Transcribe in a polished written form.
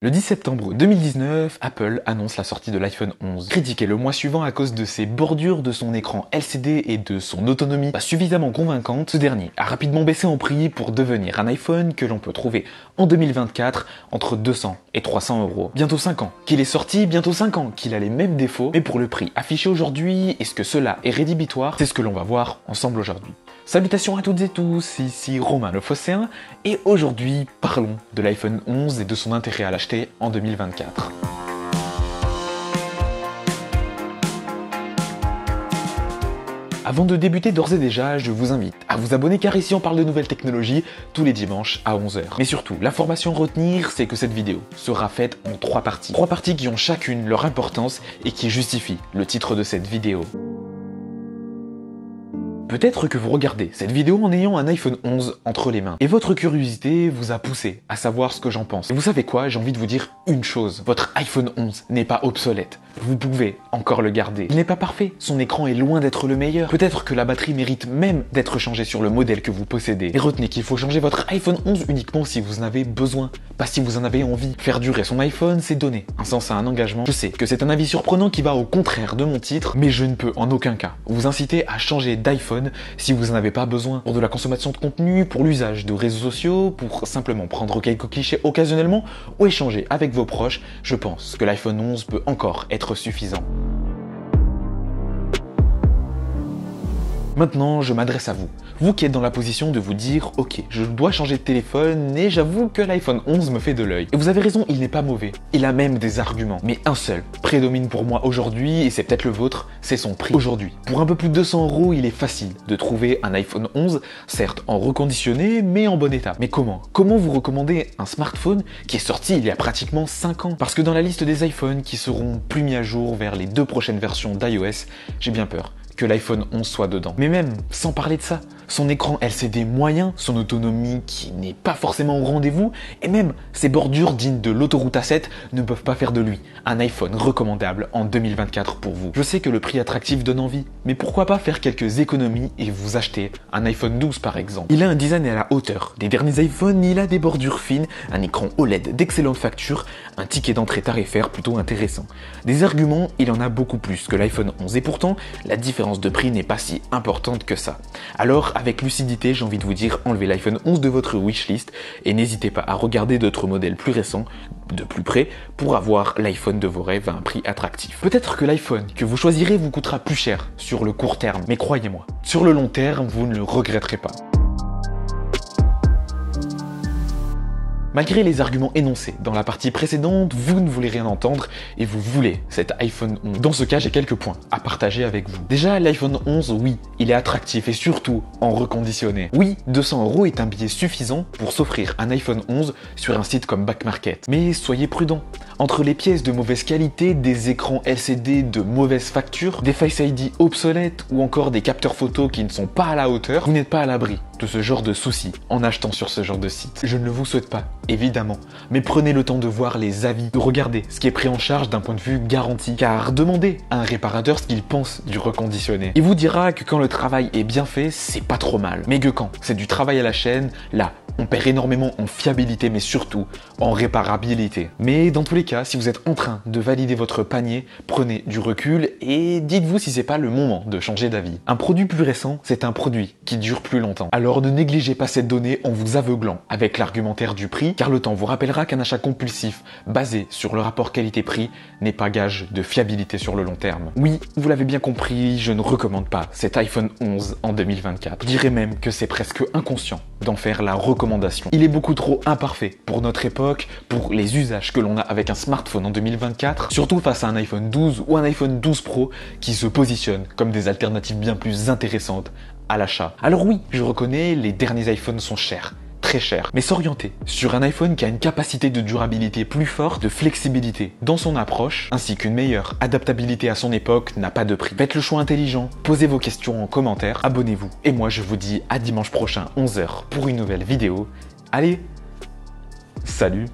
Le 10 septembre 2019, Apple annonce la sortie de l'iPhone 11. Critiqué le mois suivant à cause de ses bordures, de son écran LCD et de son autonomie pas suffisamment convaincante, ce dernier a rapidement baissé en prix pour devenir un iPhone que l'on peut trouver en 2024 entre 200 et 300 €. Bientôt 5 ans qu'il est sorti, bientôt 5 ans qu'il a les mêmes défauts, mais pour le prix affiché aujourd'hui, est-ce que cela est rédhibitoire? C'est ce que l'on va voir ensemble aujourd'hui. Salutations à toutes et tous, ici Romain le Phocéen, et aujourd'hui parlons de l'iPhone 11 et de son intérêt à l'acheter en 2024. Avant de débuter d'ores et déjà, je vous invite à vous abonner car ici on parle de nouvelles technologies tous les dimanches à 11 h. Mais surtout, l'information à retenir, c'est que cette vidéo sera faite en 3 parties. 3 parties qui ont chacune leur importance et qui justifient le titre de cette vidéo. Peut-être que vous regardez cette vidéo en ayant un iPhone 11 entre les mains, et votre curiosité vous a poussé à savoir ce que j'en pense. Et vous savez quoi? J'ai envie de vous dire une chose. Votre iPhone 11 n'est pas obsolète. Vous pouvez encore le garder. Il n'est pas parfait, son écran est loin d'être le meilleur. Peut-être que la batterie mérite même d'être changée sur le modèle que vous possédez. Et retenez qu'il faut changer votre iPhone 11 uniquement si vous en avez besoin, pas si vous en avez envie. Faire durer son iPhone, c'est donner un sens à un engagement. Je sais que c'est un avis surprenant qui va au contraire de mon titre, mais je ne peux en aucun cas vous inciter à changer d'iPhone si vous n'en avez pas besoin. Pour de la consommation de contenu, pour l'usage de réseaux sociaux, pour simplement prendre quelques clichés occasionnellement ou échanger avec vos proches, je pense que l'iPhone 11 peut encore être suffisant. Maintenant, je m'adresse à vous. Vous qui êtes dans la position de vous dire « Ok, je dois changer de téléphone et j'avoue que l'iPhone 11 me fait de l'œil. » Et vous avez raison, il n'est pas mauvais. Il a même des arguments. Mais un seul prédomine pour moi aujourd'hui, et c'est peut-être le vôtre, c'est son prix. Aujourd'hui, pour un peu plus de 200 €, il est facile de trouver un iPhone 11, certes en reconditionné, mais en bon état. Mais comment? Comment vous recommandez un smartphone qui est sorti il y a pratiquement 5 ans? Parce que dans la liste des iPhones qui seront plus mis à jour vers les 2 prochaines versions d'iOS, j'ai bien peur que l'iPhone 11 soit dedans. Mais même, sans parler de ça, son écran LCD moyen, son autonomie qui n'est pas forcément au rendez-vous, et même ses bordures dignes de l'autoroute A7 ne peuvent pas faire de lui un iPhone recommandable en 2024 pour vous. Je sais que le prix attractif donne envie, mais pourquoi pas faire quelques économies et vous acheter un iPhone 12 par exemple. Il a un design à la hauteur des derniers iPhones, il a des bordures fines, un écran OLED d'excellente facture, un ticket d'entrée tarifaire plutôt intéressant. Des arguments, il en a beaucoup plus que l'iPhone 11, et pourtant, la différence de prix n'est pas si importante que ça. Alors, avec lucidité, j'ai envie de vous dire, enlevez l'iPhone 11 de votre wishlist et n'hésitez pas à regarder d'autres modèles plus récents, de plus près, pour avoir l'iPhone de vos rêves à un prix attractif. Peut-être que l'iPhone que vous choisirez vous coûtera plus cher sur le court terme, mais croyez-moi, sur le long terme, vous ne le regretterez pas. Malgré les arguments énoncés dans la partie précédente, vous ne voulez rien entendre et vous voulez cet iPhone 11. Dans ce cas, j'ai quelques points à partager avec vous. Déjà, l'iPhone 11, oui, il est attractif et surtout en reconditionné. Oui, 200 € est un billet suffisant pour s'offrir un iPhone 11 sur un site comme Back Market. Mais soyez prudents. Entre les pièces de mauvaise qualité, des écrans LCD de mauvaise facture, des Face ID obsolètes ou encore des capteurs photos qui ne sont pas à la hauteur, vous n'êtes pas à l'abri de ce genre de soucis en achetant sur ce genre de site. Je ne le vous souhaite pas, évidemment, mais prenez le temps de voir les avis, de regarder ce qui est pris en charge d'un point de vue garantie, car demandez à un réparateur ce qu'il pense du reconditionné. Il vous dira que quand le travail est bien fait, c'est pas trop mal, mais que quand c'est du travail à la chaîne, là, on perd énormément en fiabilité, mais surtout en réparabilité. Mais dans tous les cas, si vous êtes en train de valider votre panier, prenez du recul et dites-vous si c'est pas le moment de changer d'avis. Un produit plus récent, c'est un produit qui dure plus longtemps. Alors ne négligez pas cette donnée en vous aveuglant avec l'argumentaire du prix, car le temps vous rappellera qu'un achat compulsif basé sur le rapport qualité-prix n'est pas gage de fiabilité sur le long terme. Oui, vous l'avez bien compris, je ne recommande pas cet iPhone 11 en 2024. Je dirais même que c'est presque inconscient d'en faire la recommandation. Il est beaucoup trop imparfait pour notre époque, pour les usages que l'on a avec un smartphone en 2024, surtout face à un iPhone 12 ou un iPhone 12 Pro qui se positionnent comme des alternatives bien plus intéressantes à l'achat. Alors oui, je reconnais, les derniers iPhones sont chers. Très cher, mais s'orienter sur un iPhone qui a une capacité de durabilité plus forte, de flexibilité dans son approche, ainsi qu'une meilleure adaptabilité à son époque n'a pas de prix. Faites le choix intelligent, posez vos questions en commentaire, abonnez-vous. Et moi je vous dis à dimanche prochain 11 h pour une nouvelle vidéo. Allez, salut!